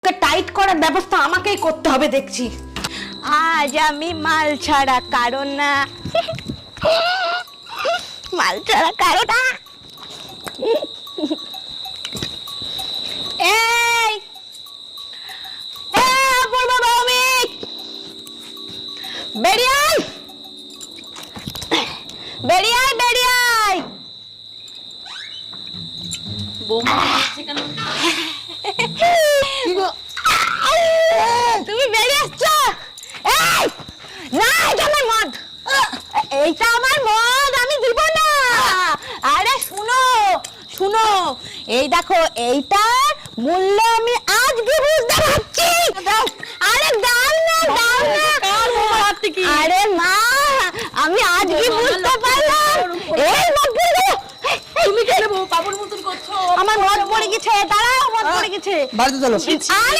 মুখটা টাইট করার ব্যবস্থা আমাকেই করতে হবে দেখছি। আজ আমি মাল ছাড়া কারো না, মাল ছাড়া কারো না। এই অপূর্ব ভৌমিক, বেরিয়ে আয়, বেরিয়ে আয়, বেরিয়ে আয়। বৌমা আসছে কেন? তুমি বেরিয়ে আসছো? এই না, এটা আমার মদ, এইটা আমার মদ, আমি দিব না। আরে শুনো শুনো, এই দেখো, এইটার মূল্য আমি আজকে বুঝতে পারছি। আরে দাও না, দাও না। আরে মা, আমি আজকে বুঝতে পারলাম। এই মদ পড়ে গেল। তুমি কেন বাবুর মতন করছো? আমার মদ পড়ে গেছে, দাঁড়াও, মদ পড়ে গেছে। বাড়িতে চলো। আরে